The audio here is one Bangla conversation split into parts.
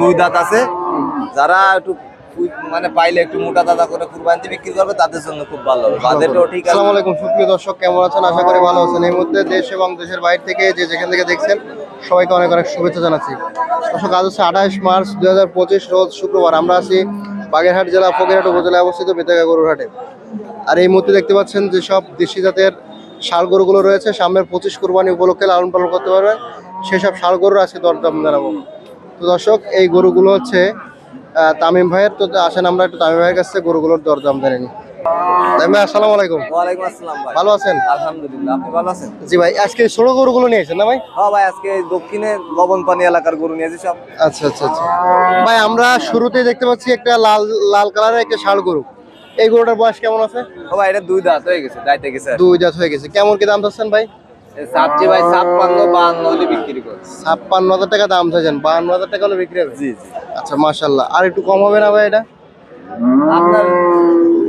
দুই দাঁত আছে। যারা একটু মানে পাইলে একটু মোটা দাদা করে কুরবানিতে বিক্রি করবে তাদের জন্য খুব ভালো হবে। বাজেটও ঠিক আছে। আসসালামু আলাইকুম সুপ্রিয় দর্শক, কেমন আছেন? আশা করি ভালো আছেন। এই মুহূর্তে দেশ এবং দেশের বাইরে থেকে যে যেখান থেকে দেখছেন সবাইকে অনেক অনেক শুভেচ্ছা জানাচ্ছি। দর্শক, আজ হচ্ছে 28 মার্চ 2025 রোজ শুক্রবার। আমরা আছি বাগেরহাট জেলা ফকিরহাট উপজেলায় অবস্থিত বেতাগা গরুর হাটে। আর এই মুহূর্তে দেখতে পাচ্ছেন যে সব দেশি জাতের ষাঁড় গরুগুলো রয়েছে। সামনের 25 কুরবানি উপলক্ষে লালন পালন করতে পারবেন সেসব ষাঁড় গরুর আজকে দরদাম জানাবো। তো দর্শক, এই গরুগুলো হচ্ছে তামিম ভাইয়ের। তো আসেন আমরা একটু তামিম ভাইয়ের কাছে গরুগুলোর দরদাম জেনে নিই। তামিম ভাই, আসসালামু আলাইকুম। ওয়ালাইকুম আসসালাম ভাই। ভালো আছেন? আলহামদুলিল্লাহ, আপনি ভালো আছেন? জি ভাই, আজকে ছোট গরুগুলো নিয়েছেন না ভাই? হ্যাঁ ভাই, আজকে দক্ষিণে লবণ পানি এলাকার গরু নিয়েছি সব। আচ্ছা আচ্ছা আচ্ছা ভাই, আমরা শুরুতেই দেখতে পাচ্ছি একটা লাল লাল কালারের একটা ষাঁড় গরু। এই গরুটার বয়স কেমন আছে? ও ভাই, এটা দুই দাঁত হয়ে গেছে, দাইতে গেছে। দুই দাঁত হয়ে গেছে। কেমন কি দাম চাচ্ছেন ভাই? সাতটি ভাই 56-52 হলে বিক্রি করে। 56,000 টাকা দাম চাইছেন, 52,000 টাকা হলে বিক্রি হবে? জি জি। আচ্ছা, মাশাআল্লাহ। আর একটু কম হবে না ভাই এটা? আপনার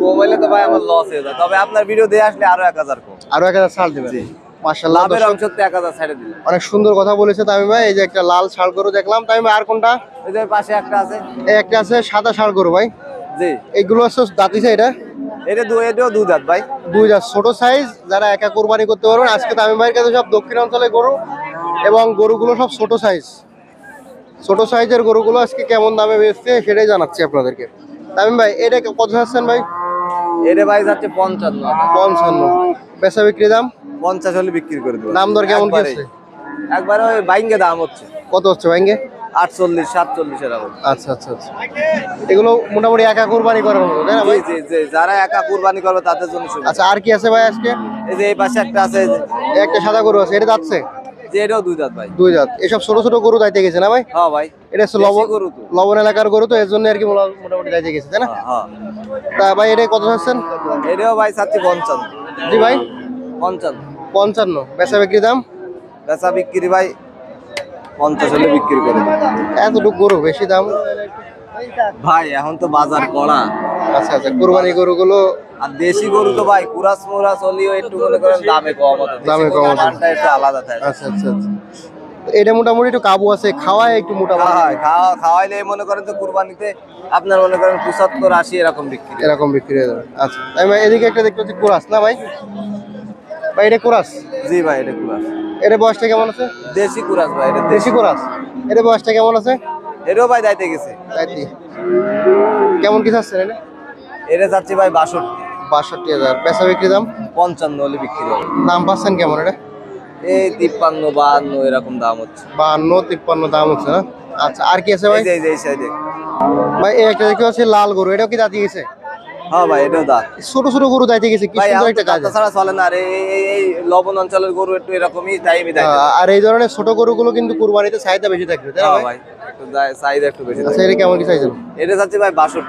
মোবাইলে তো ভাই আমার লস হয়ে যায়, তবে আপনার ভিডিও দিয়ে আসলে আরো 1000 কম। আরো 1000 ছাড় দেবেন? জি। মাশাআল্লাহ, লাভের অংশ 1000 ছেড়ে দিলেন। অনেক সুন্দর কথা বলেছে তামিম ভাই। এই যে একটা লাল ষাঁড় গরু দেখলাম। তামিম ভাই, আর কোনটা? এই যে পাশে একটা আছে। এই একটা আছে সাদা ষাঁড় গরু ভাই। জি। এইগুলো আছে দাঁতিছে এটা? এটাও দুই দাঁত ভাই। দুই দাঁত, ছোট সাইজ। যারা একা কোরবানি করতে পারবেন আজকে তামিম ভাইয়ের কাছে সব দক্ষিণ অঞ্চলে গরু, এবং গরুগুলো সব ছোট সাইজ। ছোট সাইজের গরুগুলো আজকে কেমন দামে বেচছে সেটাই জানাচ্ছি আপনাদেরকে। তামিম ভাই, এটা কত চাচ্ছেন ভাই? এটা ভাই যাচ্ছে 55। 55। বেচা বিক্রি দাম? 50 হলে বিক্রি করে দেবো। দাম দর কেমন কি আছে? একবারে ওই বাইঙ্গে দাম হচ্ছে। কত হচ্ছে ভাইঙ্গে? 48-47 এরকম। আচ্ছা আচ্ছা আচ্ছা। এগুলো মোটামুটি একা কোরবানি করার মতো, তাই না ভাই? জি জি, যারা একা কুরবানি করবে তাদের জন্য সুবিধা। আচ্ছা, আর কি আছে ভাই আজকে? এই যে এই পাশে একটা আছে, এই একটা সাদা গরু আছে, এটা যাচ্ছে? যে এটাও দুই দাঁত ভাই। দুই দাঁত। এসব ছোট ছোট গরু দাইতে গেছে না ভাই? হ্যাঁ ভাই, এটা হচ্ছে দেশি গরু তো। লবণ এলাকার গরু, তো এর জন্য আর কি মোটামুটি দাইতে গেছে, তাই না? হ্যাঁ। তা ভাই, এটা কত চাচ্ছেন? এটাও ভাই চাচ্ছি 55। জি ভাই, 55। 55। বেচা বিক্রি দাম? বেচা বিক্রি ভাই 50 হলে বিক্রি করে দেবো। এতটুকু গরু বেশি দাম ভাই, এখন তো বাজার কড়া। আচ্ছা আচ্ছা, কুরবানি গরুগুলো আর দেশি গরু তো ভাই কুরাস মুরাস হলেও একটু মনে করেন দামে কম হতো। দামে কম হতো। মানটা একটু আলাদা থাকে। আচ্ছা আচ্ছা আচ্ছা। এটা মোটামুটি একটু কাবু আছে, খাওয়ায় একটু মোটা খাওয়াইলে মনে করেন তো কুরবানিতে আপনার মনে করেন 75-80 এরকম বিক্রি। এরকম বিক্রি হয়ে যাবে। আচ্ছা, তাই ভাই এদিকে একটা দেখতে পাচ্ছি কোরাস, না ভাই? ভাই, এটা কোরাস? জি ভাই, এটা কুরাস। এটা বয়সটা কেমন আছে? দেশি কুরাস ভাই, এটা দেশি কোরাস। এটা বয়সটা কেমন আছে? এটাও ভাই দাইতে গেছে। তাইতি। কেমন কি চাচ্ছেন এটা? এটা যাচ্ছে ভাই 62। 62,000। বেচা বিক্রি দাম? 55 হলে বিক্রি হবে। দাম পাচ্ছেন কেমন এটা? এই 53-52 এরকম দাম হচ্ছে। 52-53 দাম হচ্ছে না? আচ্ছা, আর কি আছে ভাই? এই যে এই সাইডে ভাই, এই একটা দেখতে পাচ্ছি লাল গরু, এটাও কি দাঁতি গেছে? হ্যাঁ ভাই, এটাও দাঁত। ছোট ছোট গরু দাইতে গেছে, কি ভাই সুন্দর এখন একটা কাজ। ছাড়া চলে না। আর এই লবণ অঞ্চলের গরু একটু এরকমই টাইমই দেয়। আর এই ধরনের ছোট গরুগুলো কিন্তু কুরবানিতে চাহিদা বেশি থাকবে, তাই না হ্যাঁ ভাই? ভাই, একটু চাহিদা একটু বেশি। আচ্ছা, এটা কেমন কি চাইছেন? এটা যাচ্ছে ভাই 62।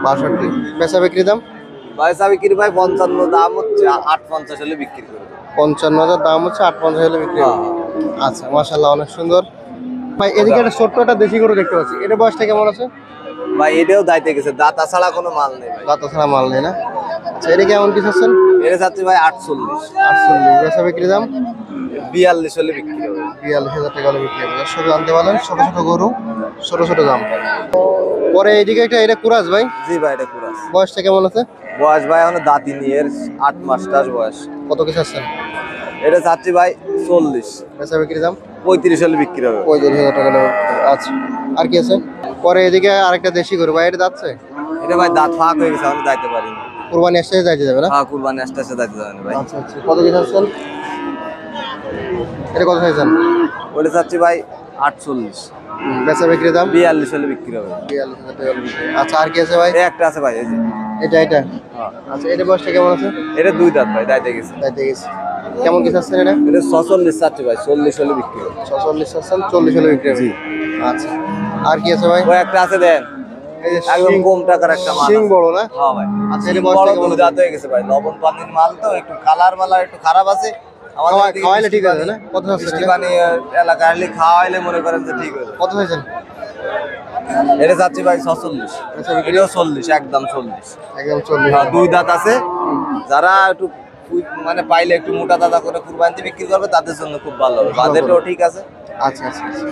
62। বেচা বিক্রি দাম? ভাই বিক্রি ভাই 55 দাম হচ্ছে, 850 হলে বিক্রি করে দেবো। 55,000 দাম হচ্ছে, 850 হলে বিক্রি হবে। আচ্ছা, মাশাআল্লাহ, অনেক সুন্দর। ভাই, এদিকে একটা ছোট্ট একটা দেশি গরু দেখতে পাচ্ছি, এটা বয়সটা কেমন আছে? ভাই, এটাও দাইতে গেছে, দাঁতা ছাড়া কোনো মাল নেই ভাই। দাঁত ছাড়া মাল নেই না? আচ্ছা, এটা কেমন কি চাচ্ছেন? এটা যাচ্ছে ভাই 48। 48। বেচা বিক্রি দাম? 42 হলে বিক্রি হবে। 42,000 টাকা হলে বিক্রি হবে। দর্শক জানতে পারলেন, ছোট ছোট গরু, ছোট ছোট দাম। পরে এইদিকে একটা, এটা কুরাস ভাই? জি ভাই, এটা কুরাস। বয়সটা কেমন আছে? বয়স ভাই এখন দাঁতি নিয়ে, এর 8 মাস টাস বয়স। কত কি চাচ্ছেন? এটা যাচ্ছে ভাই 40। বেচা বিক্রি দাম? 35 হলে বিক্রি হবে। 35,000 টাকা হলে বিক্রি হবে। আচ্ছা, আর কি আছে? পরে এদিকে আরেকটা দেশি গরু ভাই, এটা যাচ্ছে? এটা ভাই দাঁত ফাঁক হয়ে গেছে, আমি দাইতে পারিনি। কুরবানি আসতে যাইতে যাবে না? হ্যাঁ, কুরবানি আসতে দাইতে যাবে না ভাই। আচ্ছা আচ্ছা, কত কি চাচ্ছেন? এটা কত চাইছেন? ওটা যাচ্ছে ভাই 48। বেচা বিক্রি দাম? 42 হলে বিক্রি হবে। 42,000 টাকা হলে বিক্রি হবে। আচ্ছা, আর কি আছে ভাই? এই একটা আছে ভাই, এই যে এটা? হ্যাঁ। আচ্ছা, এটা বয়সটা কেমন আছে? এটা দুই দাঁত ভাই, দাইতে গেছে। যাইতে গেছে। কেমন কি চাচ্ছেন এটা? এটা 46 চাচ্ছে ভাই, 40 হলে বিক্রি হবে। 46 চাচ্ছেন, 40 হলে বিক্রি হবে। জি। আচ্ছা, আর কি আছে ভাই? ওই একটা আছে দেন, এই যে একদম কম টাকার একটা মাল। শিং বড় না? হ্যাঁ ভাই। আচ্ছা, এটা শিং বয়সটা বড়, কেমন দুই দাঁত হয়ে গেছে ভাই, লবণ পানির মাল তো, একটু কালার মালার একটু খারাপ আছে। এদিকে খাওয়াইলে ঠিক আছে না? কত চাচ্ছেন বৃষ্টি এটা? পানি এলাকা আসলে খাওয়াইলে মনে করেন যে ঠিক হবে। কত চাইছেন? এটা যাচ্ছে ভাই 46। এটাও 40, একদম 40। একদম 40। হ্যাঁ, দুই দাঁত আছে। যারা একটু মানে পাইলে একটু মোটা দাদা করে কুরবানিতে বিক্রি করবে তাদের জন্য খুব ভালো হবে। বাজেটও ঠিক আছে। আচ্ছা আচ্ছা আচ্ছা।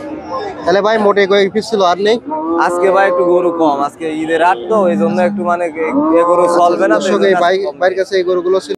তাহলে ভাই মোটে কয়েক পিস ছিল আর নেই? আজকে ভাই একটু গরু কম, আজকে ঈদের হাট তো এই জন্য একটু মানে এ গরু চলবে না তো এই দর্শক জন্য এই আজকে কম। ভাইয়ের কাছে এই গরুগুলো ছিল।